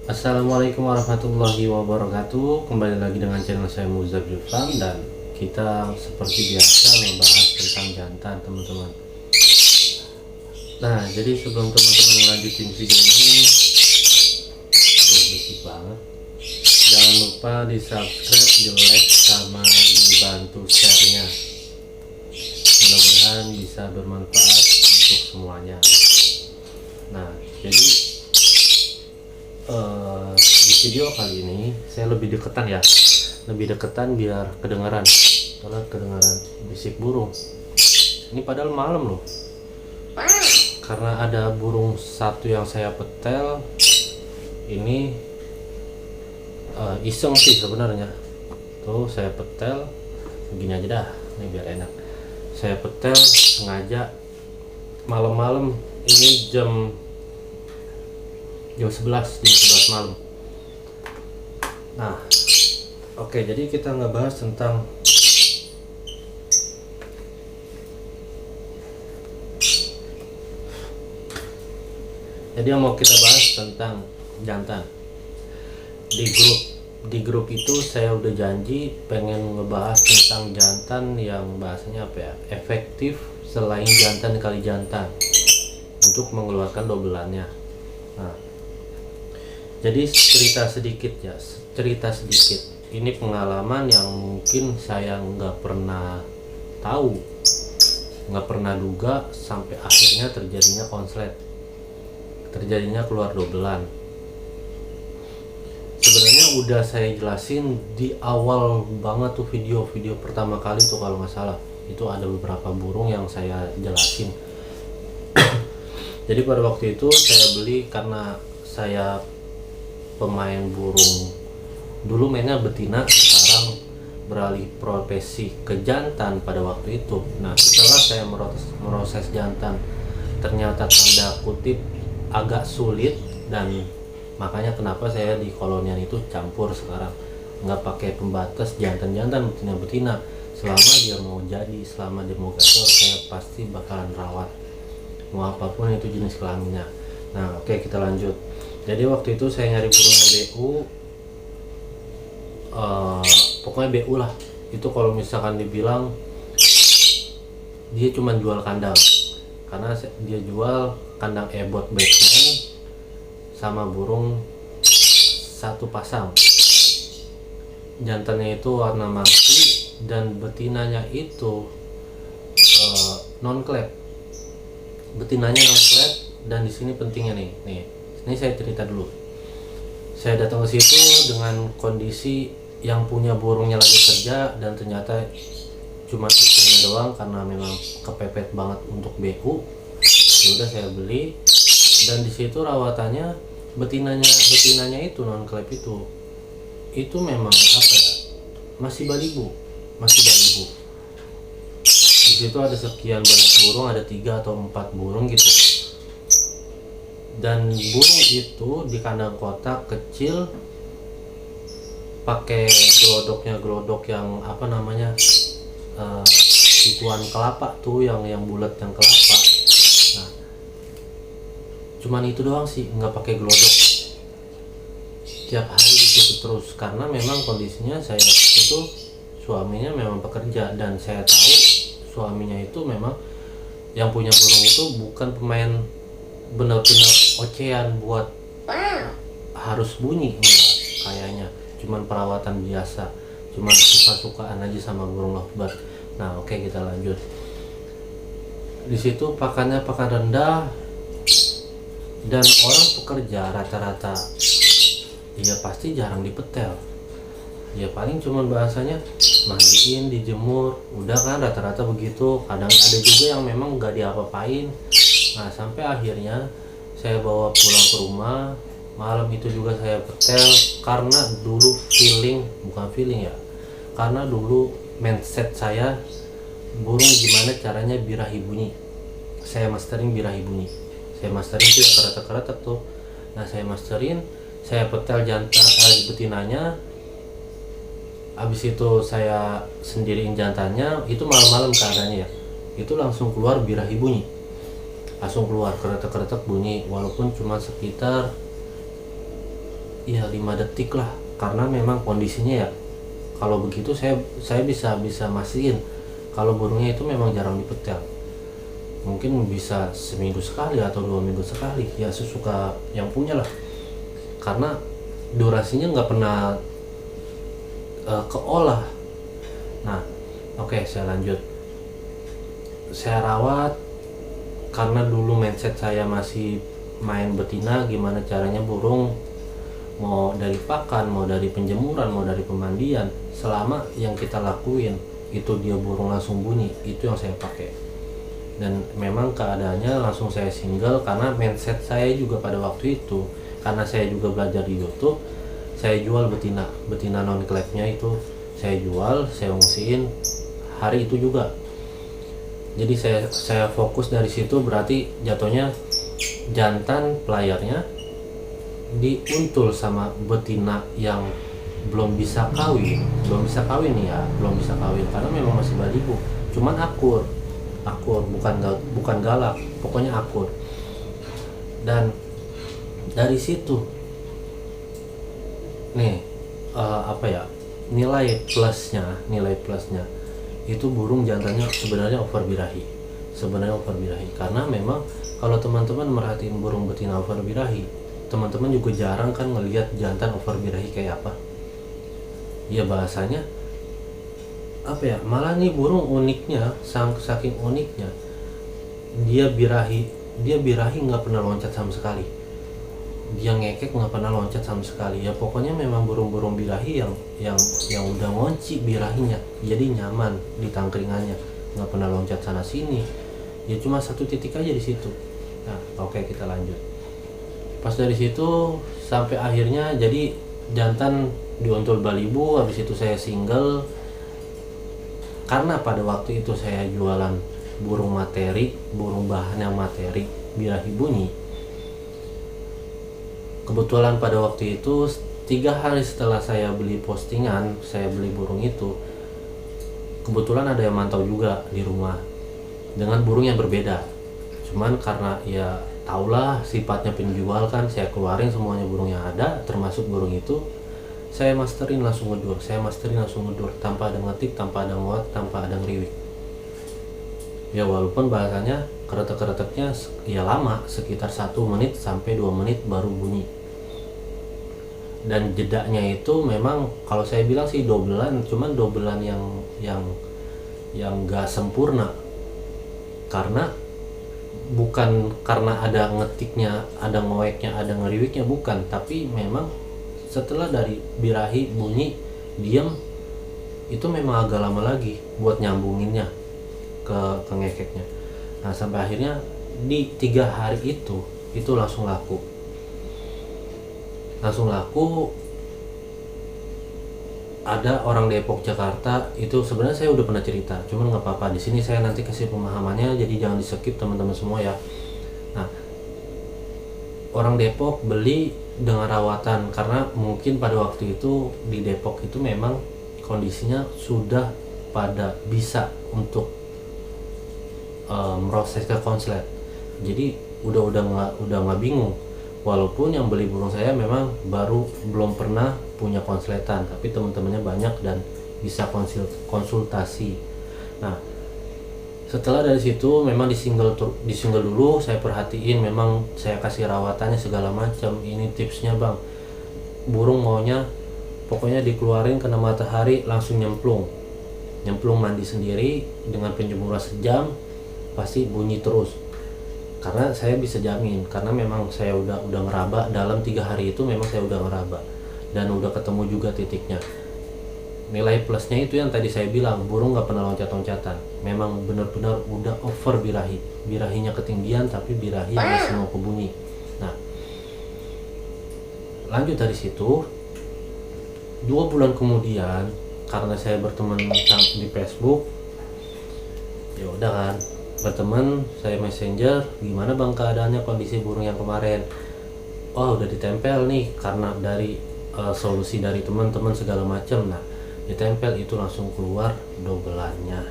Assalamualaikum warahmatullahi wabarakatuh. Kembali lagi dengan channel saya Muzabil Farm, dan kita seperti biasa membahas tentang jantan, teman-teman. Nah, jadi sebelum teman-teman melanjutin video ini, berisik banget. Jangan lupa di subscribe, di like, sama dibantu share-nya. Mudah-mudahan bisa bermanfaat untuk semuanya. Nah, jadi di video kali ini saya lebih deketan biar kedengaran, karena kedengaran bisik burung. Ini padahal malam loh, karena ada burung satu yang saya petel. Ini iseng sih sebenarnya. Tuh saya petel begini aja dah, ini biar enak. Saya petel sengaja malam-malam, ini jam 11 malam. Nah, oke, jadi kita ngebahas tentang yang mau kita bahas tentang jantan. Di grup itu saya udah janji pengen ngebahas tentang jantan yang bahasanya apa ya, efektif selain jantan kali jantan untuk mengeluarkan dobelannya. Nah, jadi cerita sedikit. Ini pengalaman yang mungkin saya nggak pernah tahu, nggak pernah duga, sampai akhirnya terjadinya konslet, terjadinya keluar dobelan. Sebenarnya udah saya jelasin di awal banget tuh, video pertama kali tuh kalau nggak salah. Itu ada beberapa burung yang saya jelasin. Jadi pada waktu itu saya beli karena saya pemain burung, dulu mainnya betina, sekarang beralih profesi ke jantan pada waktu itu. Nah, setelah saya meroses jantan, ternyata tanda kutip agak sulit, dan makanya kenapa saya di kolonial itu campur sekarang, nggak pakai pembatas jantan-jantan, betina-betina. Selama dia mau jadi, selama dia mau gacor, saya pasti bakalan rawat, mau apapun itu jenis kelaminnya. Nah, oke, kita lanjut. Jadi waktu itu saya nyari burungnya BU, pokoknya BU lah. Itu kalau misalkan dibilang dia cuma jual kandang, karena dia jual kandang ebot Batman sama burung satu pasang. Jantannya itu warna mati dan betinanya itu non klep. Betinanya non klep, dan di sini pentingnya nih. Ini saya cerita dulu. Saya datang ke situ dengan kondisi yang punya burungnya lagi kerja, dan ternyata cuma istrinya doang karena memang kepepet banget untuk BU. Ya udah, saya beli, dan di situ rawatannya betinanya itu non klep itu memang apa ya, masih balibu. Di situ ada sekian banyak burung, ada 3 atau 4 burung gitu. Dan burung itu di kandang kotak kecil, pakai glodok yang apa namanya, ituan kelapa tuh, yang bulat, yang kelapa. Nah, cuman itu doang sih, nggak pakai glodok. Tiap hari gitu terus, karena memang kondisinya saya itu suaminya memang pekerja, dan saya tahu suaminya itu memang yang punya burung itu bukan pemain benar-benar ocehan buat harus bunyi, enggak, kayaknya cuman perawatan biasa, cuman suka-sukaan aja sama burung lovebird. Nah, oke, kita lanjut. Di situ pakannya pakan rendah, dan orang pekerja rata-rata ya pasti jarang dipetel. Ya paling cuman bahasanya mandiin, dijemur, udah kan, rata-rata begitu. Kadang ada juga yang memang nggak diapa-apain. Nah, sampai akhirnya saya bawa pulang ke rumah. Malam itu juga saya petel, karena dulu bukan feeling ya, karena dulu mindset saya burung gimana caranya birahi bunyi. Saya mastering birahi bunyi, saya mastering tuh yang keretek-keretek tuh. Nah, saya masterin, saya petel jantan betinanya. Habis itu saya sendiriin jantannya. Itu malam-malam keadaannya ya, itu langsung keluar birahi bunyi, langsung keluar keretek-keretek bunyi, walaupun cuma sekitar ya 5 detik lah, karena memang kondisinya ya kalau begitu saya bisa mastiin kalau burungnya itu memang jarang dipetel. Mungkin bisa seminggu sekali atau 2 minggu sekali, ya sesuka yang punya lah, karena durasinya nggak pernah keolah. Nah, oke, saya lanjut. Saya rawat karena dulu mindset saya masih main betina, gimana caranya burung mau dari pakan, mau dari penjemuran, mau dari pemandian, selama yang kita lakuin itu dia burung langsung bunyi, itu yang saya pakai. Dan memang keadaannya langsung saya single, karena mindset saya juga pada waktu itu, karena saya juga belajar di YouTube, saya jual betina non clapnya itu saya jual, saya ungsiin hari itu juga. Jadi saya fokus dari situ, berarti jatuhnya jantan pelayarnya diuntul sama betina yang belum bisa kawin nih ya, belum bisa kawin karena memang masih baliho, cuman akur, bukan galak, pokoknya akur. Dan dari situ nih nilai plusnya itu burung jantannya sebenarnya over birahi, karena memang kalau teman-teman merhatiin burung betina over birahi, teman-teman juga jarang kan ngelihat jantan over birahi kayak apa ya, bahasanya malah nih burung uniknya, saking uniknya dia birahi nggak pernah loncat sama sekali, dia ngekek nggak pernah loncat sama sekali ya. Pokoknya memang burung-burung birahi yang udah ngunci birahinya, jadi nyaman di tangkringannya, nggak pernah loncat sana sini ya, cuma satu titik aja di situ. Nah, oke, kita lanjut. Pas dari situ sampai akhirnya jadi jantan diuntul balibo, habis itu saya single, karena pada waktu itu saya jualan burung bahan yang materi birahi bunyi. Kebetulan pada waktu itu 3 hari setelah saya beli postingan, saya beli burung itu, kebetulan ada yang mantau juga di rumah dengan burung yang berbeda. Cuman karena ya taulah sifatnya penjual kan, saya keluarin semuanya burung yang ada, termasuk burung itu. Saya masterin langsung ngedur, tanpa ada ngetik, tanpa ada nguat, tanpa ada ngeriwik. Ya walaupun bahasanya keretek-kereteknya ya lama, sekitar 1 menit sampai 2 menit baru bunyi. Dan jedanya itu memang kalau saya bilang sih dobelan, cuman dobelan yang gak sempurna, karena bukan karena ada ngetiknya, ada ngoeknya, ada ngeriwiknya, bukan, tapi memang setelah dari birahi bunyi diam itu memang agak lama lagi buat nyambunginnya ke ngekeknya. Nah, sampai akhirnya di 3 hari itu langsung laku. Ada orang Depok Jakarta itu, sebenarnya saya udah pernah cerita, cuman nggak apa-apa, di sini saya nanti kasih pemahamannya, jadi jangan di skip teman-teman semua ya. Nah, orang Depok beli dengan rawatan, karena mungkin pada waktu itu di Depok itu memang kondisinya sudah pada bisa untuk proses ke konslet, jadi udah nggak bingung. Walaupun yang beli burung saya memang belum pernah punya konsletan, tapi teman-temannya banyak dan bisa konsultasi. Nah, setelah dari situ memang di single dulu saya perhatiin, memang saya kasih rawatannya segala macam. Ini tipsnya bang, burung maunya pokoknya dikeluarin kena matahari langsung nyemplung mandi sendiri dengan penjemuran sejam, pasti bunyi terus. Karena saya bisa jamin, karena memang saya udah ngeraba dalam 3 hari itu, memang saya udah ngeraba dan udah ketemu juga titiknya. Nilai plusnya itu yang tadi saya bilang, burung nggak pernah loncat-loncatan, memang benar-benar udah over birahinya ketinggian, tapi birahi masih mau kebunyi. Nah, lanjut dari situ 2 bulan kemudian, karena saya berteman di Facebook, ya udah kan, berteman, saya messenger, gimana bang keadaannya, kondisi burung yang kemarin. Oh, udah ditempel nih, karena dari solusi dari teman-teman segala macam. Nah, ditempel itu langsung keluar dobelannya.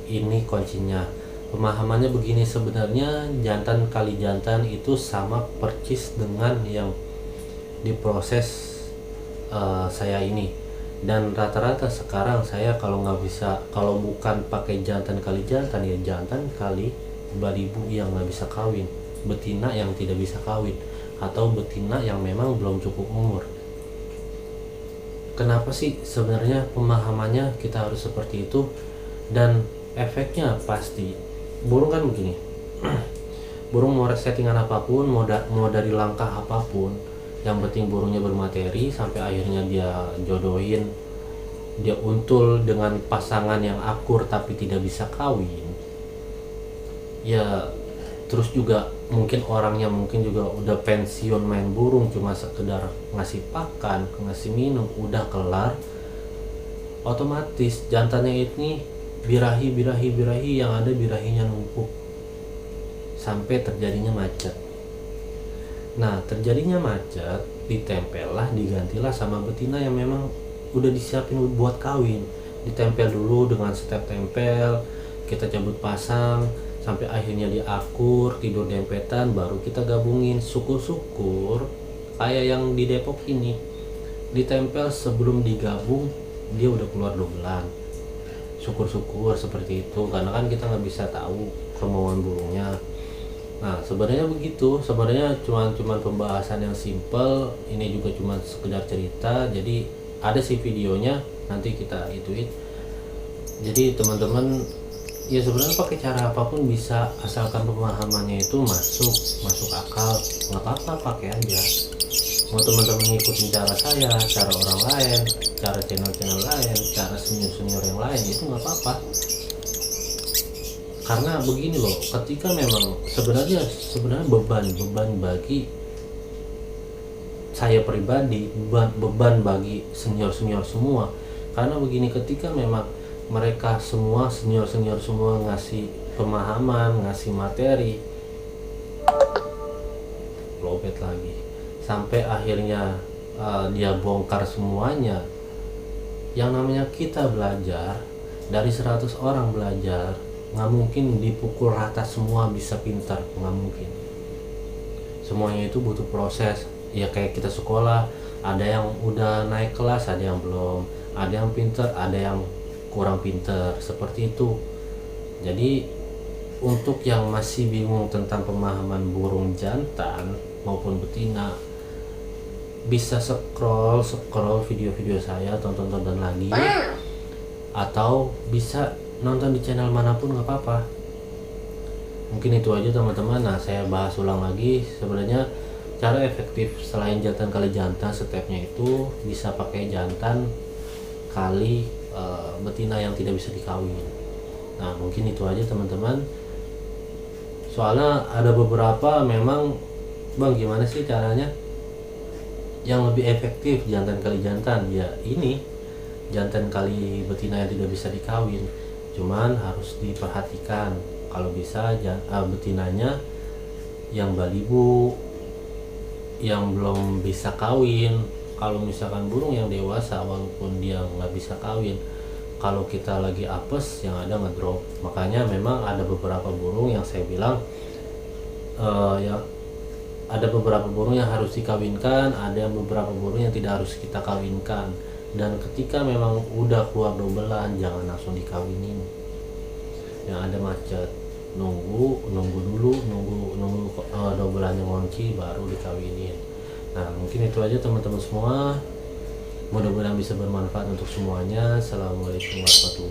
Ini kuncinya, Pemahamannya begini, sebenarnya jantan kali jantan itu sama percis dengan yang diproses saya ini. Dan rata-rata sekarang saya kalau nggak bisa, kalau bukan pakai jantan kali jantan, ya jantan kali balibu yang nggak bisa kawin, betina yang tidak bisa kawin, atau betina yang memang belum cukup umur. Kenapa sih sebenarnya pemahamannya kita harus seperti itu? Dan efeknya pasti burung kan begini. Burung mau settingan apapun, mau dari langkah apapun, yang penting burungnya bermateri sampai akhirnya dia jodohin, dia untul dengan pasangan yang akur tapi tidak bisa kawin. Ya terus juga mungkin orangnya mungkin juga udah pensiun main burung, cuma sekedar ngasih pakan, ngasih minum, udah kelar. Otomatis jantannya ini birahi yang ada birahinya numpuk sampai terjadinya macet. Nah, terjadinya macet, ditempellah, digantilah sama betina yang memang udah disiapin buat kawin. Ditempel dulu dengan step tempel, kita cabut pasang sampai akhirnya dia akur, tidur dempetan, baru kita gabungin. Syukur-syukur kayak yang di Depok ini, ditempel sebelum digabung dia udah keluar 2 bulan. Syukur-syukur seperti itu, karena kan kita nggak bisa tahu kemauan burungnya. Nah sebenarnya begitu, sebenarnya cuman pembahasan yang simple, ini juga cuma sekedar cerita. Jadi ada sih videonya, nanti kita ituin. Jadi teman-teman ya sebenarnya pakai cara apapun bisa, asalkan pemahamannya itu masuk akal, nggak apa-apa, pakai aja. Mau teman-teman ngikutin cara saya, cara orang lain, cara channel lain, cara senior yang lain, itu nggak apa-apa. Karena begini loh, ketika memang sebenarnya beban bagi saya pribadi, beban bagi senior semua. Karena begini, ketika memang mereka semua senior semua ngasih pemahaman, ngasih materi, lobet lagi sampai akhirnya dia bongkar semuanya. Yang namanya kita belajar, dari 100 orang belajar, nggak mungkin dipukul rata semua bisa pintar, nggak mungkin. Semuanya itu butuh proses. Ya kayak kita sekolah, ada yang udah naik kelas, ada yang belum, ada yang pintar, ada yang kurang pintar, seperti itu. Jadi untuk yang masih bingung tentang pemahaman burung jantan maupun betina, bisa scroll video-video saya, tonton lagi, atau bisa nonton di channel manapun, nggak apa-apa. Mungkin itu aja teman-teman. Nah saya bahas ulang lagi, sebenarnya cara efektif selain jantan kali jantan, stepnya itu bisa pakai jantan kali betina yang tidak bisa dikawin. Nah mungkin itu aja teman-teman. Soalnya ada beberapa memang, bang gimana sih caranya yang lebih efektif jantan kali jantan? Ya ini jantan kali betina yang tidak bisa dikawin, cuman harus diperhatikan kalau bisa betinanya yang balibu, yang belum bisa kawin. Kalau misalkan burung yang dewasa walaupun dia nggak bisa kawin, kalau kita lagi apes yang ada ngedrop. Makanya memang ada beberapa burung yang saya bilang ya ada beberapa burung yang harus dikawinkan, ada beberapa burung yang tidak harus kita kawinkan. Dan ketika memang udah keluar 2 bulan, jangan langsung dikawinin. Yang ada macet, nunggu dulu, nunggu 2 bulan yang ngonci baru dikawinin. Nah mungkin itu aja teman-teman semua, mudah-mudahan bisa bermanfaat untuk semuanya. Assalamualaikum warahmatullahi wabarakatuh.